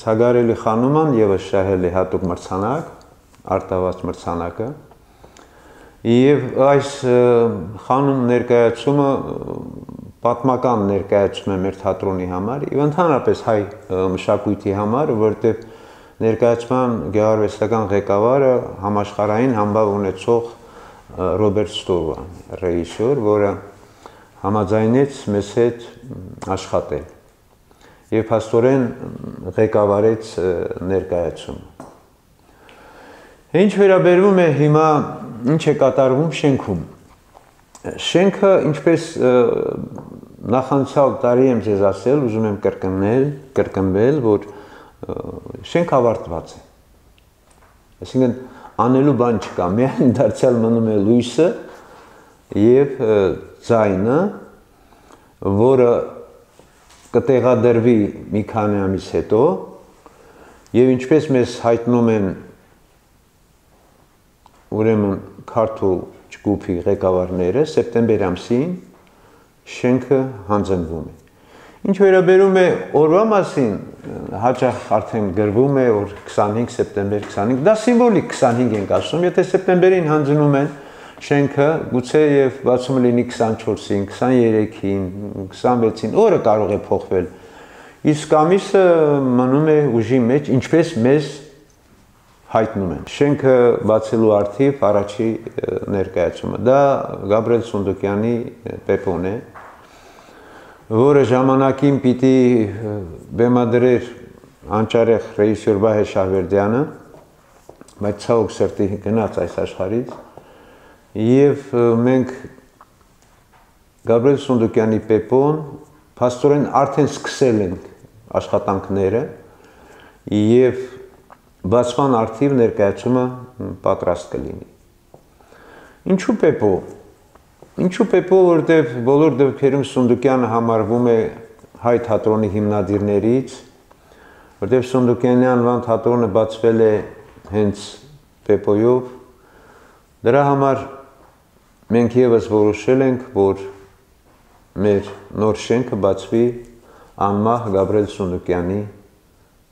Ցագարելի խանուման եւս շահել է հատուկ մրցանակ, արտավաճ մրցանակը, եւ այս խանութ ներկայացումը պատմական ներկայացում է մեր թատրոնի համար եւ ընդհանրապես հայ մշակույթի համար, որտեղ ներկայացման գեղարվեստական ղեկավարը համաշխարհային համբավ ունեցող Ռոբերտ Ստուրվան, ռեժիսոր, որը համաձայնեց մեզ հետ աշխատել եւ փաստորեն ղեկավարեց ներկայացումը։ Ինչ վերաբերվում է հիմա ինչ է կատարվում շենքում։ Շենքը, ինչպես նախանցյալ տարի եմ ձեզ ասել, ուզում եմ կրկնվել, որ շենք ավարտված է։ Այսինքն անելու բան չկա, միայն դարձյալ մնում է լույսը եւ ձայնը, որը կտեղադրվի մի քանի ամիս հետո եւ ինչպես մեզ հայտնում են ուրեմն քարթուլ ճկուփի ղեկավարները, սեպտեմբեր ամսին շենքը հանձնվում է։ Ինչ վերաբերում է օրվա մասին, հաճախ արդեն գրվում է, որ 25 սեպտեմբեր 25, դա սիմվոլիկ 25 ենք ասում, եթե սեպտեմբերին հանձնում են շենքը, գուցե եւ բացումը լինի 24-ին, 23-ին, 26-ին, օրը կարող է փոխվել։ Իսկ ամիսը մնում է ուժի մեջ, ինչպես մեզ հայտնում են։ Շենքը բացելու արդիվ առաջի ներկայացումը։ Դա Գաբրիել Սունդուկյանի Պեպոն է, որը ժամանակին պիտի բեմադրեր անճարեղ ռեժիսոր Վահե Շահվերդյանը, բայց ցավոք սրտի գնաց այս աշխարհից։ Եվ մենք Գաբրիել Սունդուկյանի Պեպոն փաստորեն արդեն սկսել ենք աշխատանքները եւ բացման արդիվ ներկայացումը պատրաստ կլինի։ Ինչու Պեպո? Ինչու Պեպո, որտեղ բոլոր դեպքերում Սունդուկյանը համարվում է հայ թատրոնի հիմնադիրներից, որտեղ Սունդուկյանի անվան թատրոնը բացվել է հենց Պեպոյով, դրա համար մենք եւս որոշել ենք, որ մեր նոր շենքը բացվի անմահ Գաբրիել Սունդուկյանի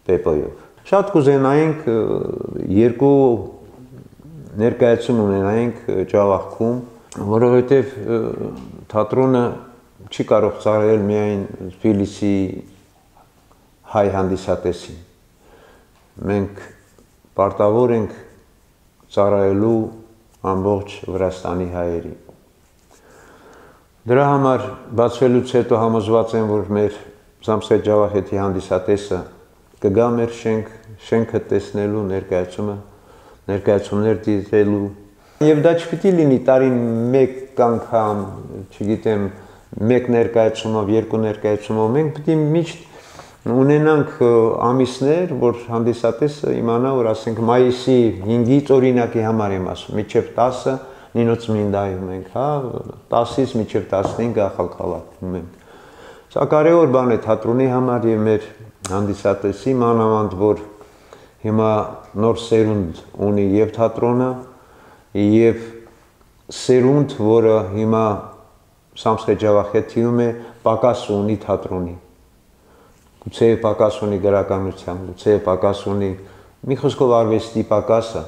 Պեպոյով։ Շատ կուզենայինք երկու ներկայացում ունենայինք Ջավախքում, որովհետև թատրոնը չի կարող ծառայել միայն Թբիլիսի հայ հանդիսատեսին։ Մենք պարտավոր ենք ծառայելու ամբողջ Վրաստանի հայերի։ Դրա համար բացվելուց հետո համոզված եմ, որ մեր Զամսետ Ջավախեթի հանդիսատեսը կգա մեր շենքը տեսնելու, ներկայացումներ դիտելու։ Եվ դա չպիտի լինի տարին մեկ անգամ, չգիտեմ, մեկ ներկայացումով, երկու ներկայացումով, մենք պիտի միշտ ունենանք ամիսներ, որ հանդիսատեսը իմանա, որ ասենք մայիսի 5-ից օրինակի համար եմ ասում, մինչև 10-ը Նինոց Մինդայում ենք, հա, 10-ից մինչև 15 Ախալքալաքում ենք։ Սա կարևոր բան է թատրոնի համար եւ մեր հանդիսատեսի, մանավանդ որ հիմա նոր սերունդ ունի եւ թատրոնը եւ սերունդ, որը հիմա Սամսետ Ջավախեթիում է, պակաս ունի թատրոնի։ Գուցե պակաս ունի գրականության, գուցե պակաս ունի մի խոսքով արվեստի պակասը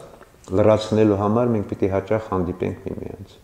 լրացնելու համար մենք պիտի հաճախ հանդիպենք միմյանց։